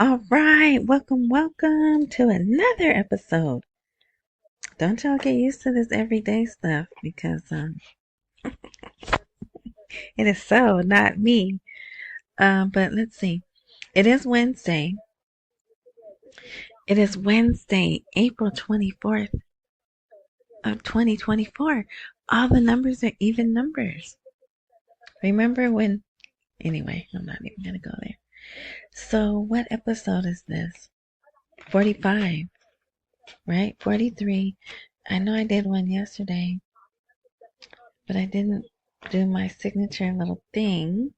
All right, welcome to another episode. Don't y'all get used to this everyday stuff because it is so not me. But let's see. It is Wednesday. It is Wednesday, April 24th of 2024. All the numbers are even numbers. Remember when anyway, I'm not even gonna go there. So what episode is this? 45, right? 43. I know I did one yesterday, but I didn't do my signature little thing.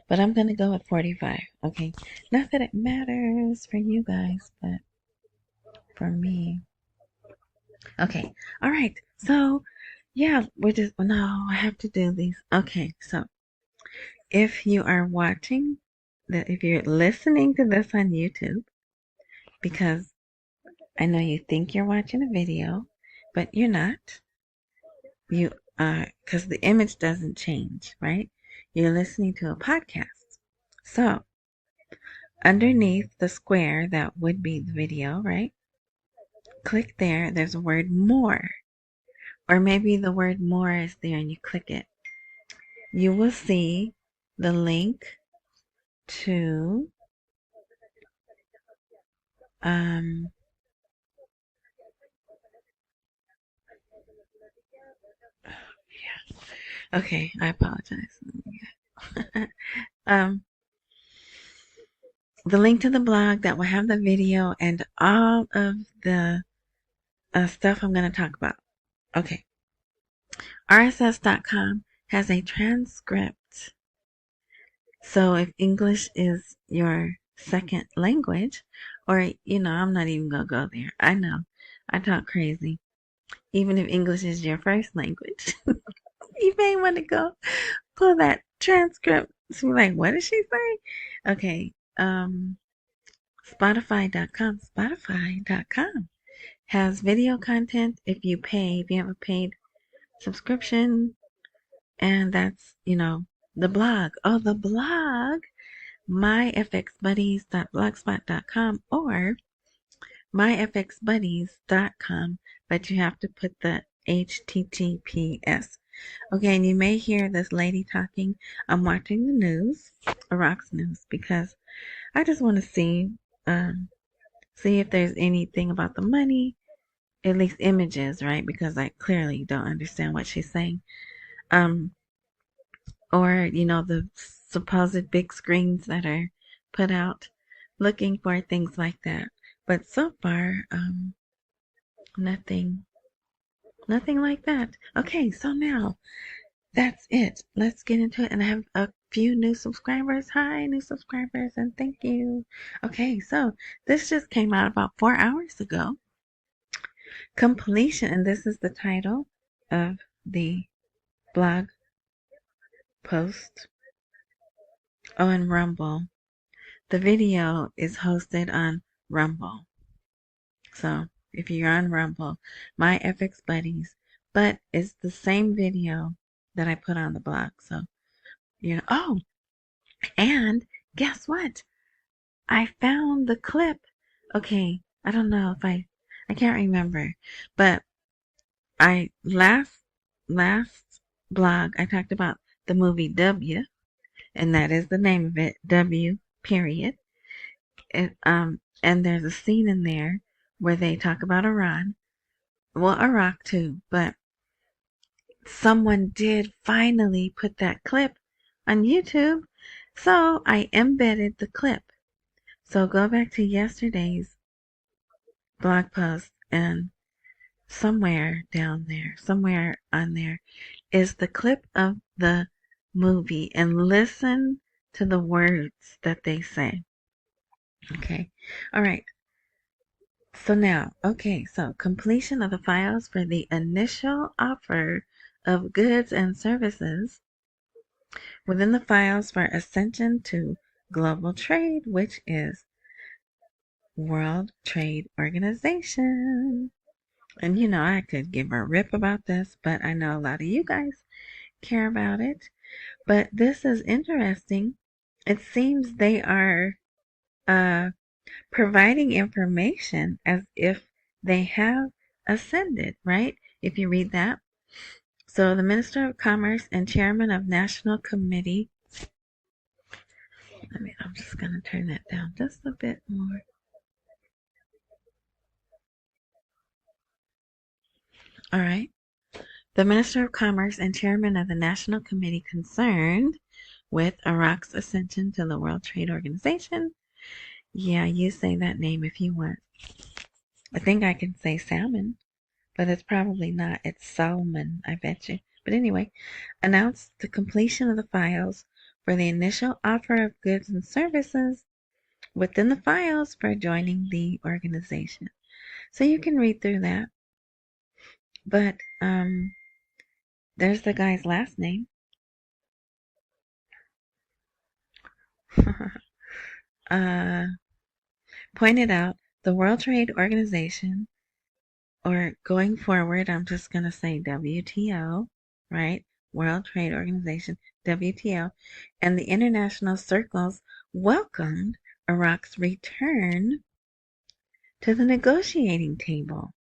But I'm going to go with 45. Okay. Not that it matters for you guys, but for me. Okay. All right. So, yeah, no, I have to do these. Okay. So, if you are watching, if you're listening to this on YouTube, because I know you think you're watching a video, but you're not. You because the image doesn't change, right? You're listening to a podcast. So, underneath the square that would be the video, right? Click there. There's a word more. Or maybe the word more is there and you click it. You will see the link to yeah. Okay, I apologize. The link to the blog that will have the video and all of the stuff I'm going to talk about. Okay. RSS.com has a transcript. So if English is your second language, or, I'm not even going to go there. I know. I talk crazy. Even if English is your first language, you may want to go pull that transcript. So like, what did she say? Okay. Spotify.com has video content if you have a paid subscription. And that's, the blog. Oh, the blog, myfxbuddies.blogspot.com or myfxbuddies.com, but you have to put the HTTPS. Okay, and you may hear this lady talking. I'm watching the news, Iraq's news, because I just want to see if there's anything about the money, at least images, right? Because I clearly don't understand what she's saying. Or, the supposed big screens that are put out, looking for things like that. But so far, nothing like that. Okay, so now that's it. Let's get into it. And I have a few new subscribers. Hi, new subscribers, and thank you. Okay, so this just came out about 4 hours ago. Completion, and this is the title of the blog post. Oh, and Rumble. The video is hosted on Rumble. So if you're on Rumble, my FX Buddies, but it's the same video that I put on the blog. So, oh, and guess what? I found the clip. Okay, I don't know if I can't remember, but last blog, I talked about the movie W, and that is the name of it, W, period. And there's a scene in there where they talk about Iran, well, Iraq too, but someone did finally put that clip on YouTube, so I embedded the clip. So go back to yesterday's blog post, and somewhere down there, somewhere on there, is the clip of the movie, and listen to the words that they say. Okay, all right. So now, so completion of the files for the initial offer of goods and services within the files for Ascension to Global Trade, which is World Trade Organization. And I could give a rip about this, but I know a lot of you guys care about it. But this is interesting. It seems they are providing information as if they have ascended, right? If you read that. So the Minister of Commerce and Chairman of National Committee. I'm just going to turn that down just a bit more. All right. The Minister of Commerce and Chairman of the National Committee concerned with Iraq's ascension to the World Trade Organization. Yeah, you say that name if you want. I think I can say salmon, but it's probably not. It's Solomon, I bet you. But anyway, announced the completion of the files for the initial offer of goods and services within the files for joining the organization. So you can read through that. But there's the guy's last name. Pointed out the World Trade Organization, or going forward, I'm just going to say WTO, right? World Trade Organization, WTO, and the international circles welcomed Iraq's return to the negotiating table,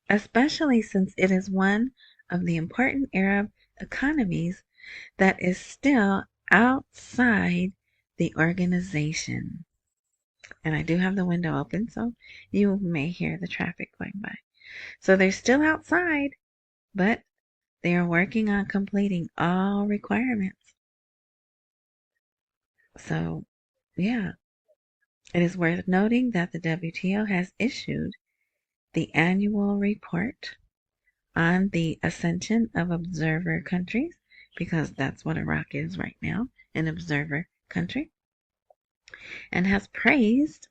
especially since it is one of the important Arab economies that is still outside the organization. And I do have the window open, so you may hear the traffic going by. So they're still outside, but they are working on completing all requirements. So, yeah, it is worth noting that the WTO has issued the annual report on the ascension of observer countries, because that's what Iraq is right now, an observer country, and has praised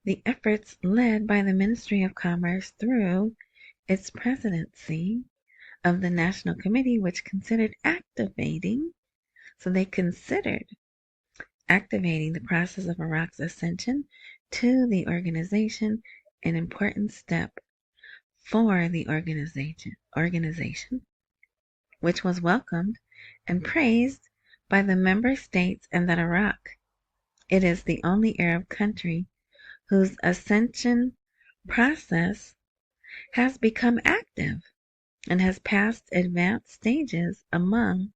the efforts led by the Ministry of Commerce through its presidency of the National Committee, which considered activating the process of Iraq's ascension to the organization, an important step for the organization, which was welcomed and praised by the member states, and that Iraq, it is the only Arab country whose ascension process has become active and has passed advanced stages among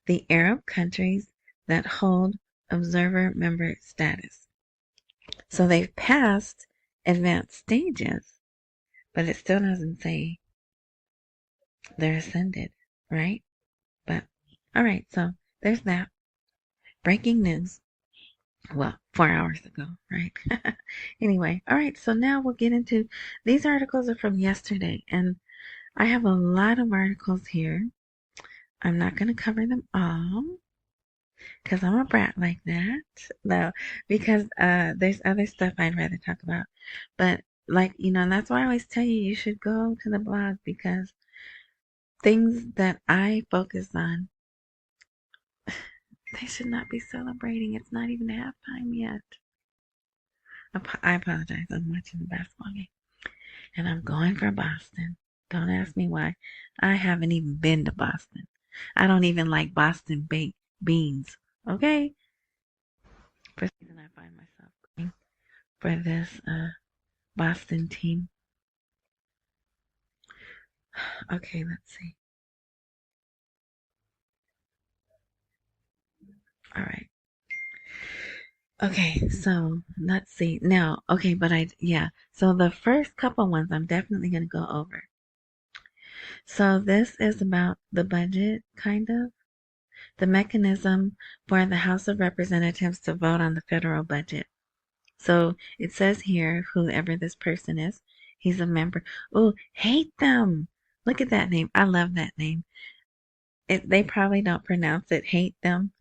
the Arab countries that hold observer member status. So they've passed advanced stages, but it still doesn't say they're ascended, right? But, all right, so there's that. Breaking news. Well, 4 hours ago, right? Anyway, all right, so now we'll get into, these articles are from yesterday, and I have a lot of articles here. I'm not going to cover them all, because I'm a brat like that. No, because there's other stuff I'd rather talk about. But, like, and that's why I always tell you should go to the blog, because things that I focus on, they should not be celebrating. It's not even halftime yet. I apologize. I'm watching the basketball game. And I'm going for Boston. Don't ask me why. I haven't even been to Boston. I don't even like Boston baked beans. Okay? For some reason, I find myself going for this Boston team. Okay, let's see. All right. Okay, so let's see. Now, okay, so the first couple ones I'm definitely going to go over. So this is about the budget, kind of. The mechanism for the House of Representatives to vote on the federal budget. So it says here, whoever this person is, he's a member. Oh, hate them. Look at that name. I love that name. They probably don't pronounce it hate them.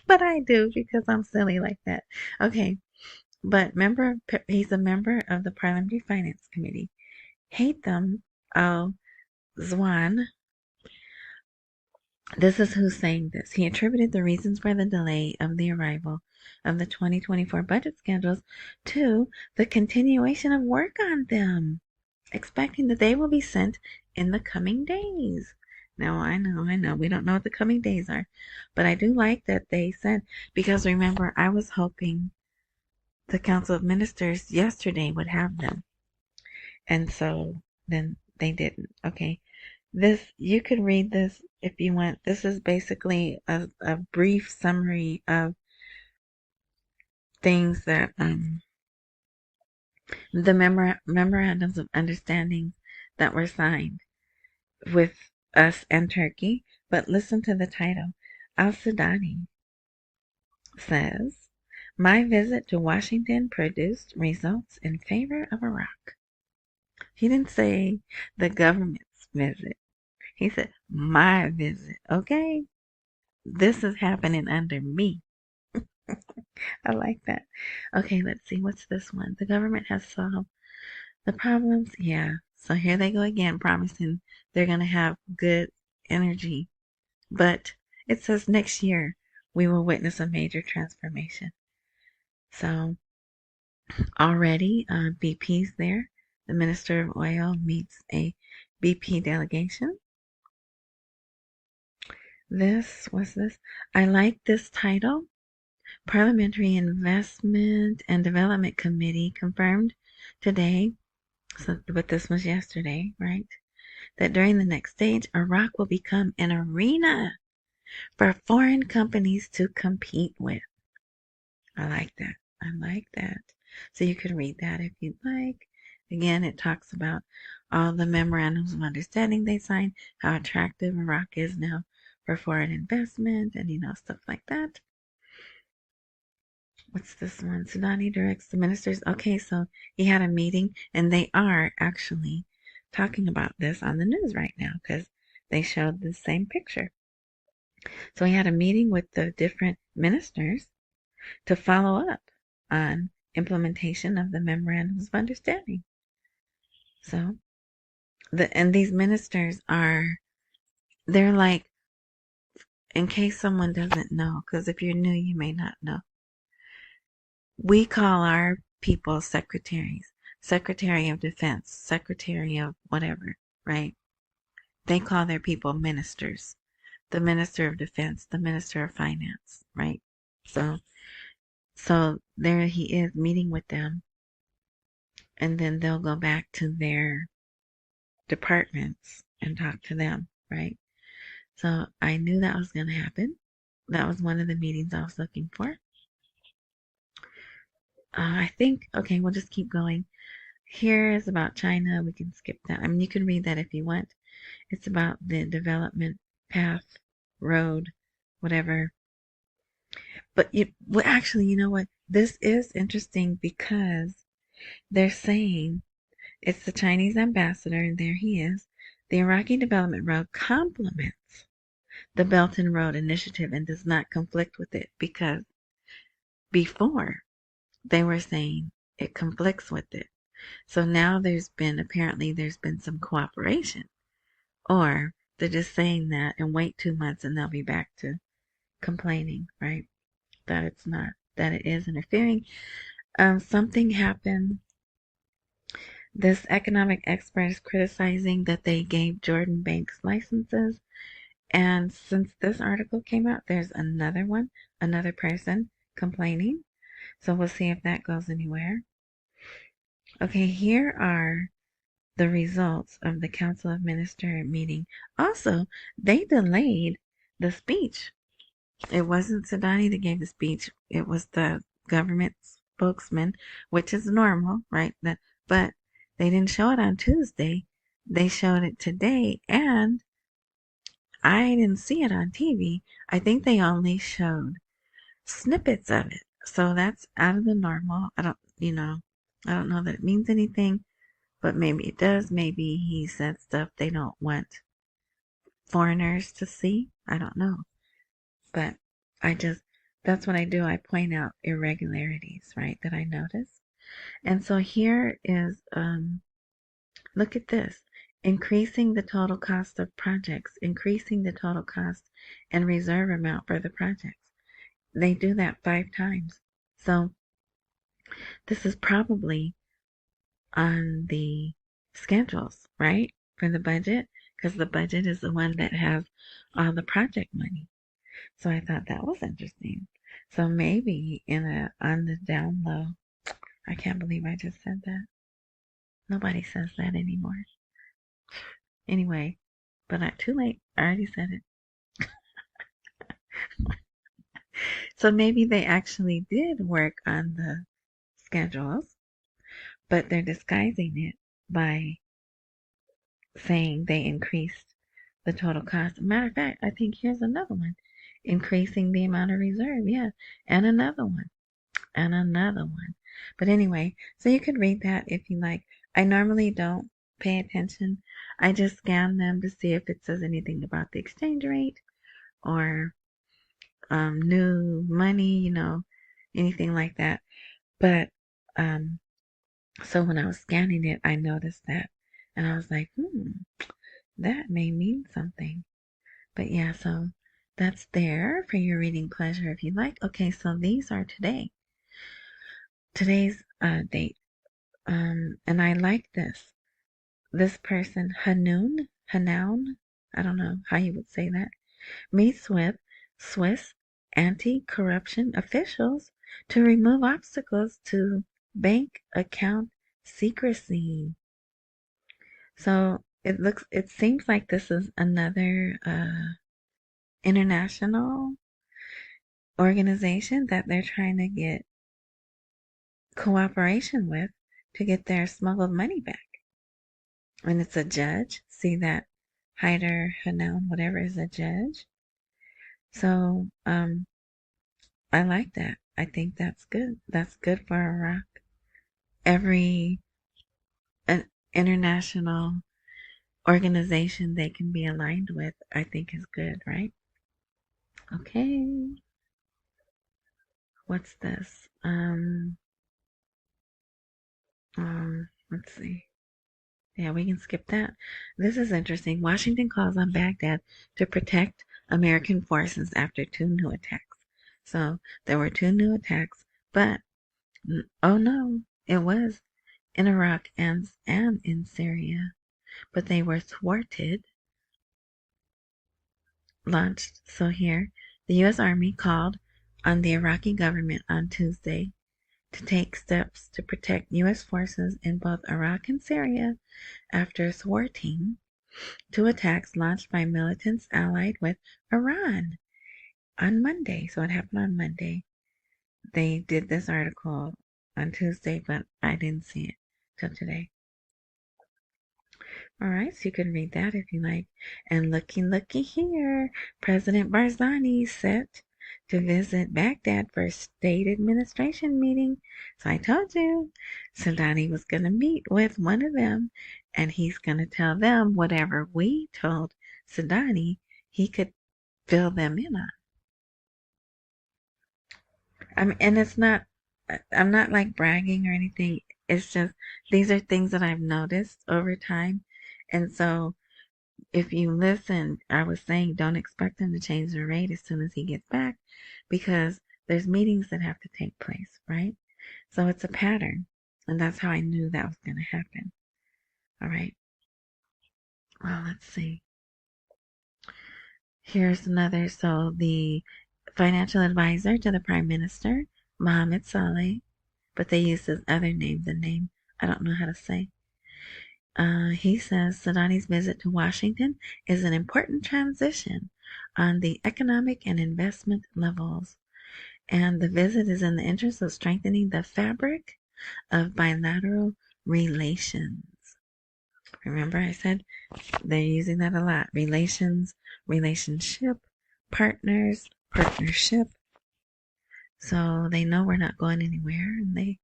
But I do, because I'm silly like that. Okay. But he's a member of the Parliamentary Finance Committee. Hate them. Oh, Zwan. This is who's saying this. He attributed the reasons for the delay of the arrival of the 2024 budget schedules to the continuation of work on them, expecting that they will be sent in the coming days. Now, I know. We don't know what the coming days are. But I do like that they said, because remember, I was hoping the Council of Ministers yesterday would have them. And so then they didn't. Okay. This, you can read this if you want. This is basically a brief summary of things that, the memorandums of understanding that were signed with us and Turkey. But listen to the title. Al-Sudani says, my visit to Washington produced results in favor of Iraq. He didn't say the government's visit. He said, my visit. Okay? This is happening under me. I like that. Okay, let's see. What's this one? The government has solved the problems. Yeah. So here they go again, promising they're going to have good energy. But it says next year we will witness a major transformation. So already BP's there. The Minister of Oil meets a BP delegation. What's this? I like this title. Parliamentary Investment and Development Committee confirmed today, but this was yesterday, right? That during the next stage, Iraq will become an arena for foreign companies to compete with. I like that. I like that. So you can read that if you'd like. Again, it talks about all the memorandums of understanding they signed, how attractive Iraq is now for foreign investment, and stuff like that. What's this one? Sudani directs the ministers. Okay, so he had a meeting, and they are actually talking about this on the news right now because they showed the same picture. So he had a meeting with the different ministers to follow up on implementation of the memorandums of understanding. So, and these ministers they're like, in case someone doesn't know, because if you're new, you may not know. We call our people secretaries, Secretary of Defense, Secretary of whatever, right? They call their people ministers. The Minister of Defense, the Minister of Finance, right? So there he is meeting with them, and then they'll go back to their departments and talk to them, right? So I knew that was going to happen. That was one of the meetings I was looking for. I think, okay, we'll just keep going. Here is about China. We can skip that. I mean, you can read that if you want. It's about the development path, road, whatever. But actually, you know what? This is interesting because they're saying it's the Chinese ambassador, and there he is. The Iraqi Development Road complements the Belt and Road Initiative and does not conflict with it, because before they were saying it conflicts with it. So now apparently there's been some cooperation, or they're just saying that and wait 2 months and they'll be back to complaining, right? That it's not, that it is interfering. Something happened. This economic expert is criticizing that they gave Jordan banks licenses. And since this article came out, there's another person complaining. So we'll see if that goes anywhere. Okay, here are the results of the Council of Ministers meeting. Also, they delayed the speech. It wasn't Sudani that gave the speech. It was the government spokesman, which is normal, right? But they didn't show it on Tuesday. They showed it today, and I didn't see it on TV. I think they only showed snippets of it. So that's out of the normal. I don't know that it means anything, but maybe it does. Maybe he said stuff they don't want foreigners to see. I don't know. But that's what I do. I point out irregularities, right, that I notice. And so here is, look at this. Increasing the total cost of projects, increasing the total cost and reserve amount for the projects. They do that 5 times. So this is probably on the schedules, right, for the budget. because the budget is the one that has all the project money. So I thought that was interesting. So maybe on the down low, I can't believe I just said that. Nobody says that anymore. Anyway, but not too late. I already said it. So maybe they actually did work on the schedules, but they're disguising it by saying they increased the total cost. Matter of fact, I think here's another one. Increasing the amount of reserve, yeah. And another one. And another one. But anyway, so you could read that if you like. I normally don't pay attention. I just scan them to see if it says anything about the exchange rate or new money, anything like that. But so when I was scanning it, I noticed that, and I was like, that may mean something. But yeah, so that's there for your reading pleasure if you like. Okay, so these are today's date. And I like this. This person, Hanoun, I don't know how you would say that, meets with Swiss anti-corruption officials to remove obstacles to bank account secrecy. So it seems like this is another international organization that they're trying to get cooperation with to get their smuggled money back. And it's a judge. See that Haider Hanoun, whatever, is a judge. So I like that. I think that's good. That's good for Iraq. Every an international organization they can be aligned with, I think is good, right? Okay. What's this? Let's see. Yeah, we can skip that. This is interesting. Washington calls on Baghdad to protect American forces after 2 new attacks. So there were 2 new attacks, but oh no, it was in Iraq and in Syria, but they were thwarted, launched. So here, the U.S. Army called on the Iraqi government on Tuesday to take steps to protect U.S. forces in both Iraq and Syria after thwarting 2 attacks launched by militants allied with Iran on Monday. So it happened on Monday. They did this article on Tuesday, but I didn't see it till today. All right, so you can read that if you like. And looky here, President Barzani set to visit Baghdad for a state administration meeting. So I told you, Sudani was going to meet with one of them, and he's going to tell them whatever we told Sudani he could fill them in on. And it's not, I'm not like bragging or anything. It's just, these are things that I've noticed over time. And so if you listen, I was saying don't expect him to change the rate as soon as he gets back because there's meetings that have to take place, right? So it's a pattern. And that's how I knew that was going to happen. All right. Well, let's see. Here's another. So the financial advisor to the Prime Minister, Mohammed Saleh, but they use his other name, the name I don't know how to say. He says Sudani's visit to Washington is an important transition on the economic and investment levels, and the visit is in the interest of strengthening the fabric of bilateral relations. Remember I said they're using that a lot. Relations, relationship, partners, partnership. So they know we're not going anywhere and they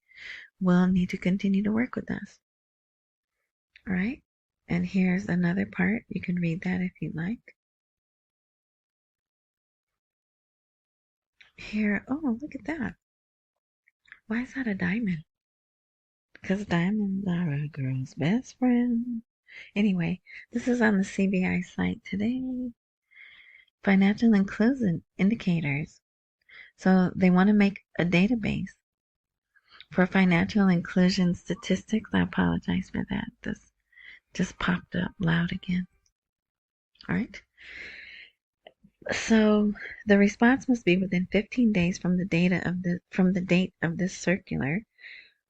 will need to continue to work with us. All right, and here's another part. You can read that if you'd like. Here, oh, look at that. Why is that a diamond? Because diamonds are a girl's best friend. Anyway, this is on the CBI site today. Financial inclusion indicators. So they want to make a database for financial inclusion statistics. I apologize for that. This just popped up loud again. All right. So the response must be within 15 days from the date of this circular,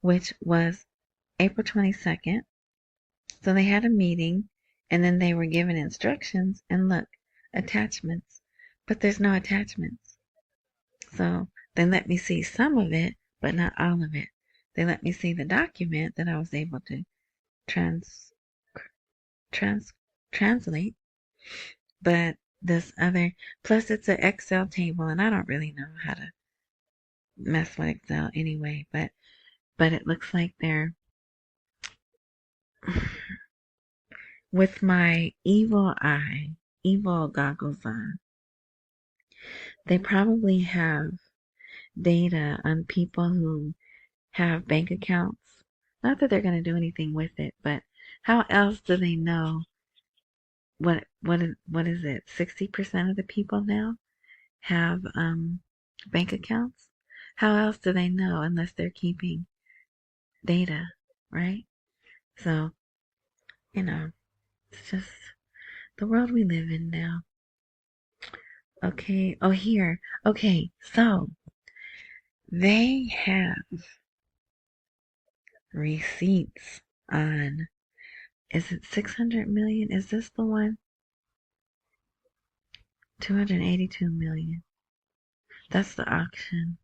which was April 22nd. So they had a meeting and then they were given instructions and look, attachments. But there's no attachments. So they let me see some of it, but not all of it. They let me see the document that I was able to trans, trans, translate, but this other, plus it's an Excel table and I don't really know how to mess with Excel anyway, but it looks like they're with my evil goggles on. They probably have data on people who have bank accounts. Not that they're going to do anything with it, but how else do they know what is it? 60% of the people now have bank accounts. How else do they know unless they're keeping data, right? So, it's just the world we live in now. Okay. Oh, here. Okay. So they have receipts on, is it 600 million? Is this the one? 282 million. That's the auction.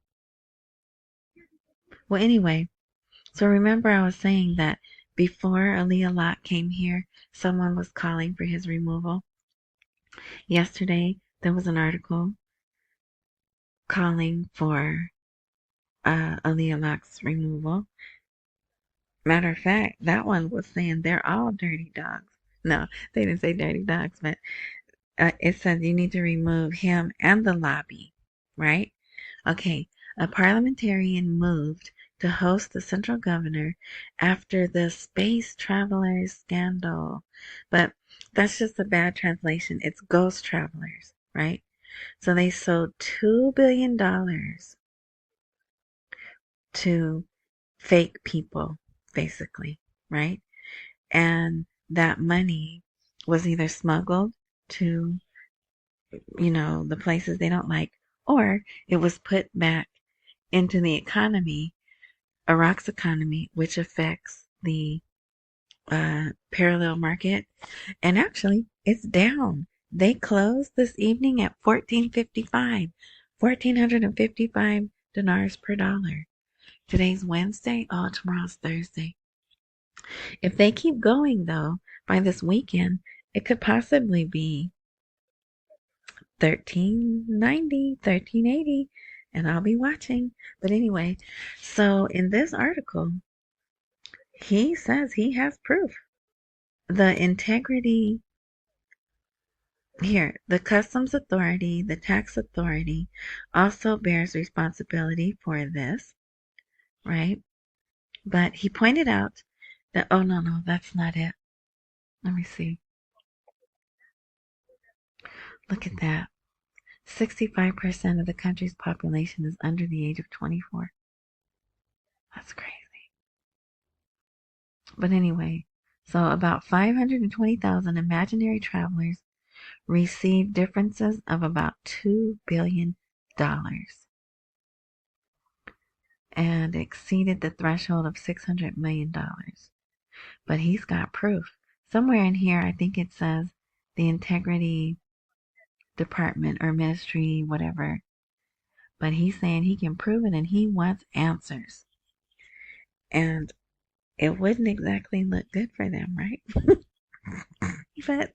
Well, anyway, so remember I was saying that before Al-Alaq came here, someone was calling for his removal. Yesterday, there was an article calling for Al-Alaq's removal. Matter of fact, that one was saying they're all dirty dogs. No, they didn't say dirty dogs, but it says you need to remove him and the lobby, right? Okay, a parliamentarian moved to host the central governor after the space travelers scandal. But that's just a bad translation. It's ghost travelers, right? So they sold $2 billion to fake people, basically, right? And that money was either smuggled to, the places they don't like, or it was put back into the economy, Iraq's economy, which affects the parallel market. And actually, it's down. They closed this evening at 1,455 dinars per dollar. Today's Wednesday. Oh, tomorrow's Thursday. If they keep going, though, by this weekend, it could possibly be 1390, 1380, and I'll be watching. But anyway, so in this article, he says he has proof. The integrity here, the customs authority, the tax authority also bears responsibility for this, right? But he pointed out that, oh, no, that's not it. Let me see. Look at that. 65% of the country's population is under the age of 24. That's crazy. But anyway, so about 520,000 imaginary travelers received differences of about $2 billion and exceeded the threshold of $600 million. But he's got proof. Somewhere in here, I think it says the integrity department or ministry, whatever. But he's saying he can prove it and he wants answers. And it wouldn't exactly look good for them, right? But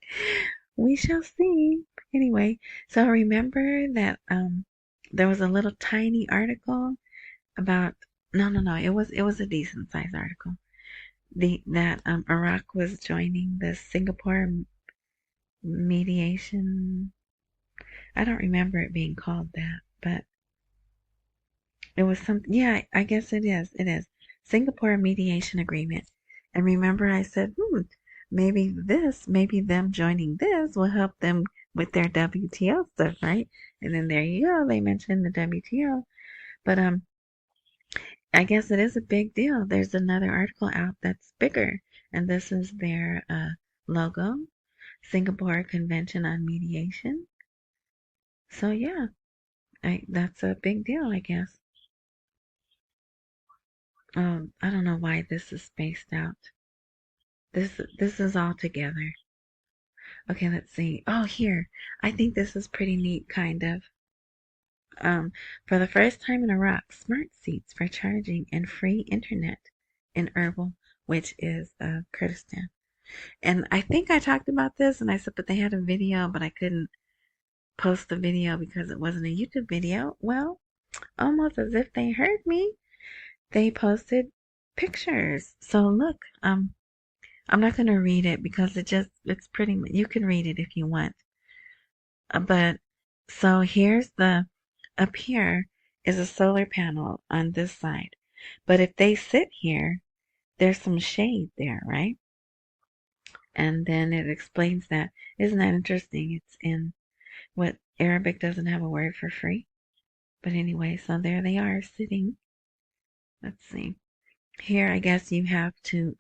we shall see. Anyway, so remember that there was a little tiny article about no, it was a decent sized article. That Iraq was joining the Singapore mediation. I don't remember it being called that, but it was something. Yeah, I guess it is. It is Singapore mediation agreement. And remember, I said, maybe them joining this will help them with their WTO stuff, right? And then there you go. They mentioned the WTO, but I guess it is a big deal. There's another article out that's bigger, and this is their logo. Singapore Convention on Mediation. So yeah, that's a big deal, I guess. I don't know why this is spaced out. This is all together. Okay, let's see. Oh, here. I think this is pretty neat, kind of. For the first time in Iraq, smart seats for charging and free internet in Erbil, which is Kurdistan. And I think I talked about this, and I said, but they had a video, but I couldn't post the video because it wasn't a YouTube video. Well, almost as if they heard me, they posted pictures. So look, I'm not gonna read it because it's pretty. You can read it if you want. But so here's up here is a solar panel on this side. But if they sit here, there's some shade there, right? And then it explains that. Isn't that interesting? It's in what Arabic doesn't have a word for free. But anyway, so there they are sitting. Let's see. Here, I guess you have to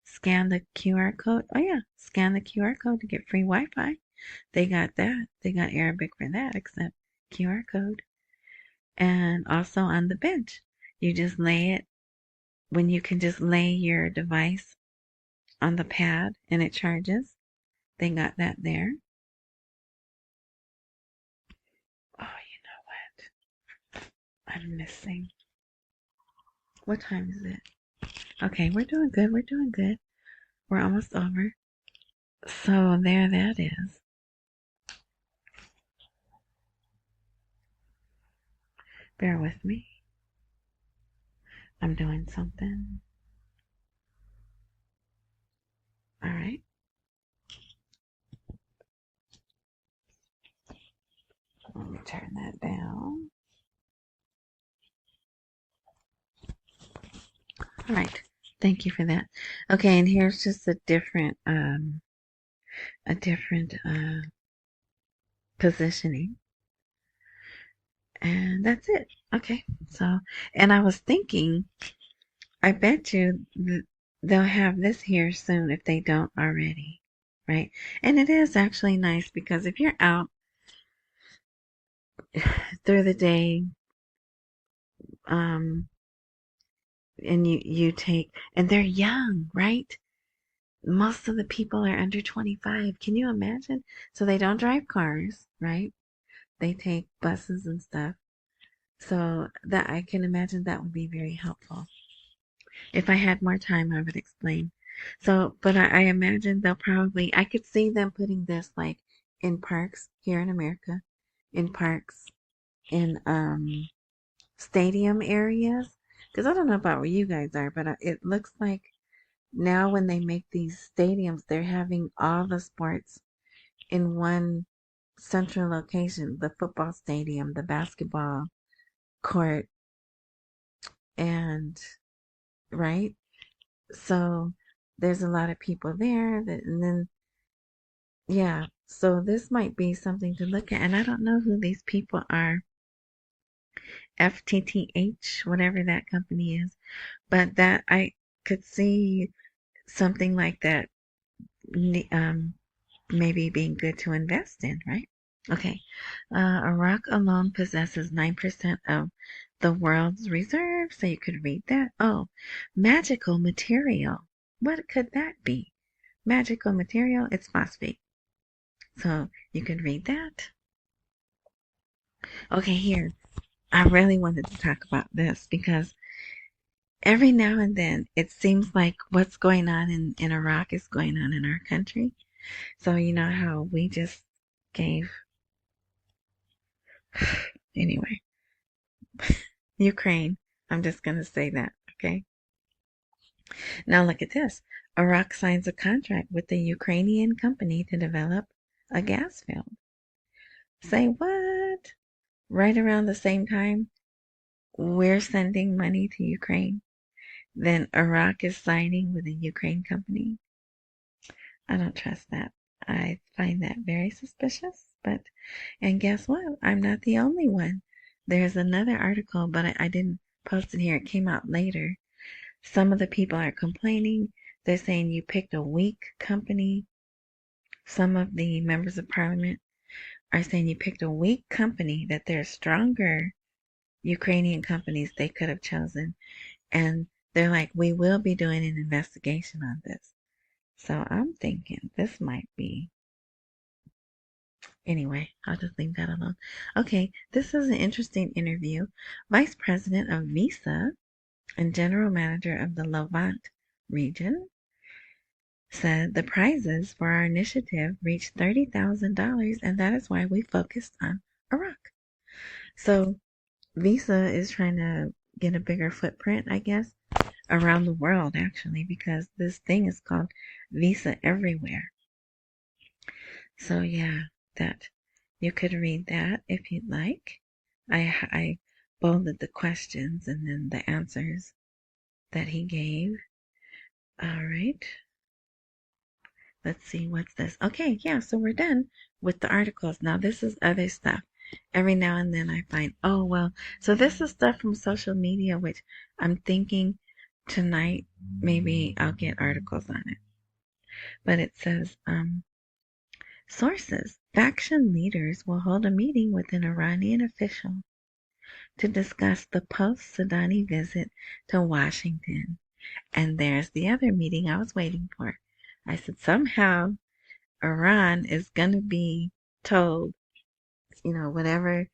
scan the QR code. Oh yeah, scan the QR code to get free Wi-Fi. They got that. They got Arabic for that, except QR code. And also on the bench, you just lay it when you can just lay your device on the pad and it charges. They got that there. Oh, you know what? I'm missing. What time is it? Okay, we're doing good. We're doing good. We're almost over. So there that is. Bear with me. I'm doing something. All right. Let me turn that down. All right. Thank you for that. Okay, and here's just a different positioning. And that's it. Okay. So, and I was thinking, I bet you they'll have this here soon if they don't already, right? And it is actually nice because if you're out through the day, and you take, and they're young, right? Most of the people are under 25. Can you imagine? So they don't drive cars, right? They take buses and stuff. So that I can imagine that would be very helpful. If I had more time, I would explain. So, but I imagine they'll probably, I could see them putting this like in parks here in America, in parks, in stadium areas. Because I don't know about where you guys are, but it looks like now when they make these stadiums, they're having all the sports in one central location, the football stadium, the basketball court, and right? So there's a lot of people there and then yeah, so this might be something to look at. And I don't know who these people are. FTTH, whatever that company is. But that I could see something like that maybe being good to invest in, right? Okay. Iraq alone possesses 9% of the world's reserves. So you could read that. Oh, magical material. What could that be? Magical material, it's phosphate. So you can read that. Okay, here. I really wanted to talk about this because every now and then it seems like what's going on in Iraq is going on in our country. So you know how we just gave anyway. Ukraine. I'm just gonna say that, okay? Now look at this. Iraq signs a contract with the Ukrainian company to develop a gas field. Say what? Right around the same time we're sending money to Ukraine, then Iraq is signing with a Ukraine company. I don't trust that. I find that very suspicious. And guess what? I'm not the only one. There's another article, but I didn't post it here. It came out later. Some of the people are complaining. They're saying you picked a weak company some of the members of parliament are saying you picked a weak company, that there are stronger Ukrainian companies they could have chosen. And they're like, we will be doing an investigation on this. So I'm thinking this might be. Anyway, I'll just leave that alone. Okay, this is an interesting interview. Vice President of Visa and General Manager of the Levant region said the prizes for our initiative reached $30,000, and that is why we focused on Iraq. So Visa is trying to get a bigger footprint, I guess, around the world, actually, because this thing is called Visa Everywhere. So yeah, that you could read that if you'd like. I bolded the questions and then the answers that he gave. All right. Let's see, what's this? Okay, yeah, so we're done with the articles. Now this is other stuff. Every now and then I find, oh, well, so this is stuff from social media, which I'm thinking tonight maybe I'll get articles on it. But it says, sources, faction leaders will hold a meeting with an Iranian official to discuss the post-Sudani visit to Washington. And there's the other meeting I was waiting for. I said, somehow Iran is going to be told, you know, whatever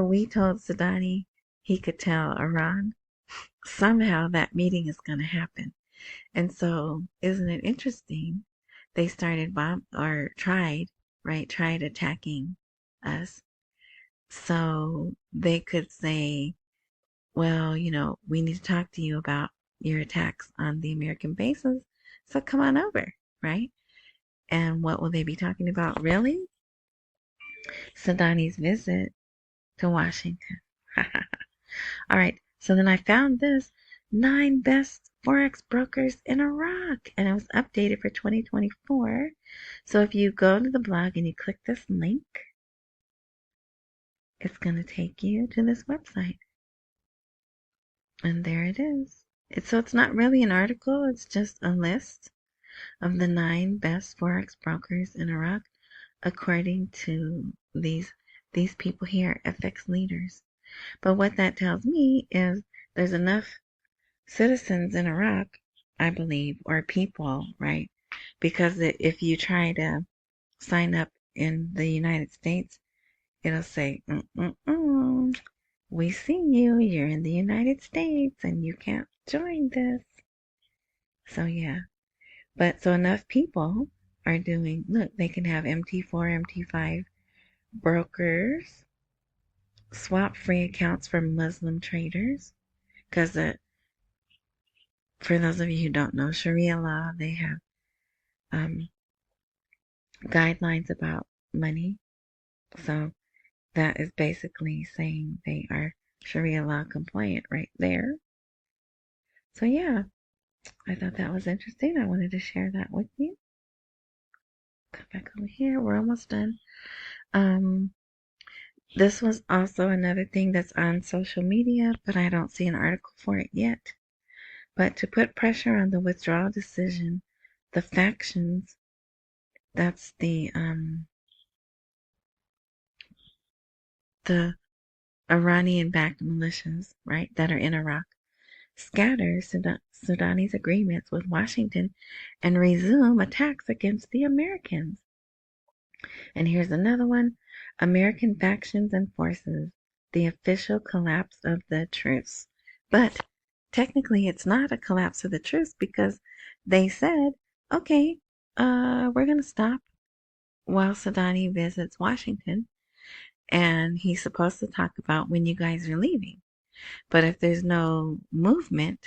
we told Sudani, he could tell Iran. Somehow that meeting is going to happen. And so, isn't it interesting? They started tried attacking us. So they could say, well, you know, we need to talk to you about your attacks on the American bases. So come on over, right? And what will they be talking about? Really? Sudani's visit to Washington. All right. So then I found this 9 best Forex brokers in Iraq, and it was updated for 2024. So if you go to the blog and you click this link, it's going to take you to this website. And there it is. So it's not really an article, it's just a list of the 9 best Forex brokers in Iraq, according to these people here, FX leaders. But what that tells me is there's enough citizens in Iraq, I believe, or people, right? Because if you try to sign up in the United States, it'll say, we see you, you're in the United States, and you can't join this. So yeah. But so enough people are doing, look, they can have MT4, MT5 brokers, swap free accounts for Muslim traders. Because for those of you who don't know, Sharia law, they have guidelines about money. So that is basically saying they are Sharia law compliant right there. So yeah, I thought that was interesting. I wanted to share that with you. Come back over here. We're almost done. This was also another thing that's on social media, but I don't see an article for it yet. But to put pressure on the withdrawal decision, the factions, that's the Iranian-backed militias, right, that are in Iraq, scatter Sudani's agreements with Washington and resume attacks against the Americans. And here's another one. American factions and forces, the official collapse of the truce. But technically it's not a collapse of the truce because they said, okay, we're going to stop while Sudani visits Washington. And he's supposed to talk about when you guys are leaving. But if there's no movement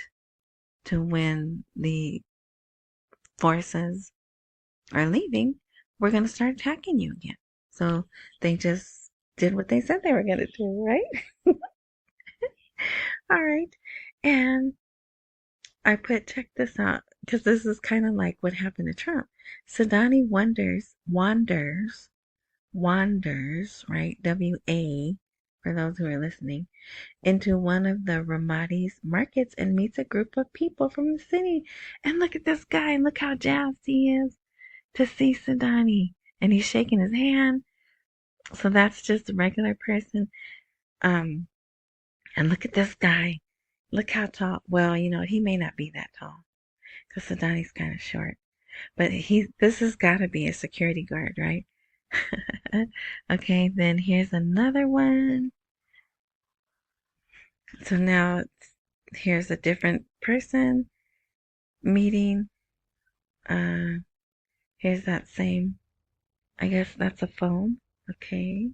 to when the forces are leaving, we're going to start attacking you again. So they just did what they said they were going to do, right? All right. And I check this out, because this is kind of like what happened to Trump. Sudani wanders, right? W-A, for those who are listening, into one of the Ramadi's markets and meets a group of people from the city. And look at this guy, and look how jazzed he is to see Sudani, and he's shaking his hand. So that's just a regular person. And look at this guy. Look how tall. Well, he may not be that tall because Sudani's kind of short. But this has got to be a security guard, right? Okay, then here's another one. So now here's a different person meeting. Here's that same, I guess that's a phone. Okay.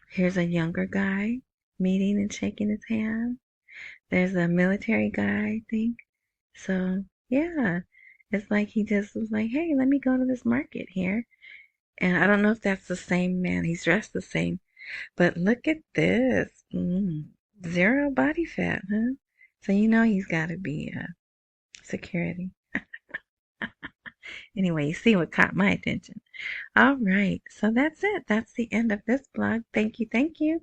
Here's a younger guy meeting and shaking his hand. There's a military guy, I think. So, yeah. It's like he just was like, hey, let me go to this market here. And I don't know if that's the same man. He's dressed the same. But look at this. 0 body fat, huh? So he's got to be security. Anyway, you see what caught my attention. All right. So that's it. That's the end of this blog. Thank you. Thank you.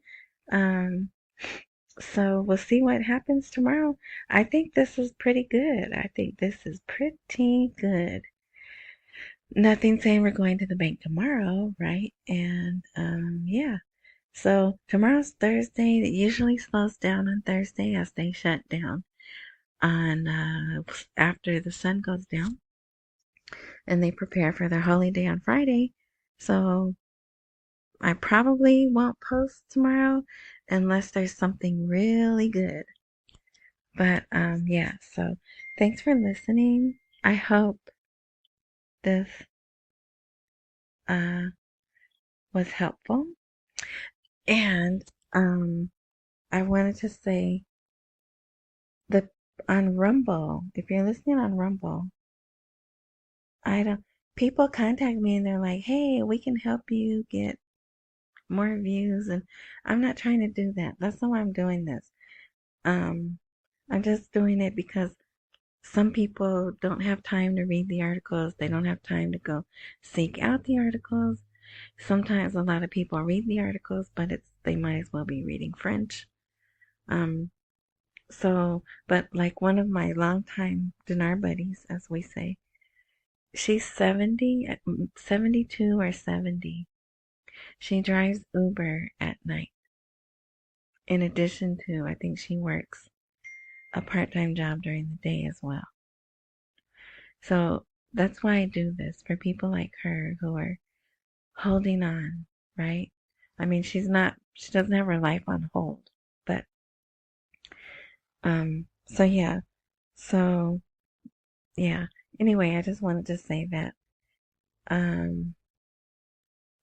So we'll see what happens tomorrow. I think this is pretty good. Nothing saying we're going to the bank tomorrow, right? And yeah. So tomorrow's Thursday. It usually slows down on Thursday as they shut down on after the sun goes down, and they prepare for their holiday on Friday. So I probably won't post tomorrow unless there's something really good. But yeah. So thanks for listening. I hope this was helpful. And I wanted to say on Rumble, if you're listening on Rumble, people contact me and they're like, hey, we can help you get more views, and I'm not trying to do that. That's not why I'm doing this. I'm just doing it because some people don't have time to read the articles. They don't have time to go seek out the articles. Sometimes a lot of people read the articles, but they might as well be reading French. But like one of my longtime dinar buddies, as we say, she's 72 or 70. She drives Uber at night. In addition to, I think she works a part-time job during the day as well. So that's why I do this, for people like her who are holding on, right? I mean, she doesn't have her life on hold, but, so yeah. Anyway, I just wanted to say that,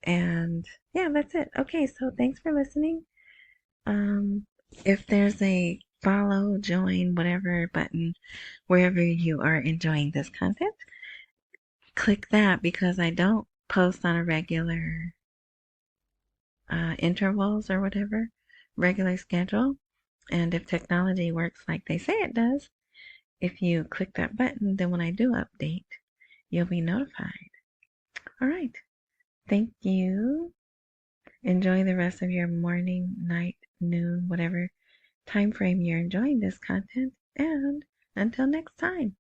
and yeah, that's it. Okay, so thanks for listening. If there's a follow, join, whatever button, wherever you are enjoying this content, click that, because I don't post on a regular intervals or whatever, regular schedule. And if technology works like they say it does, if you click that button, then when I do update, you'll be notified. All right. Thank you. Enjoy the rest of your morning, night, noon, whatever time frame you're enjoying this content. And until next time.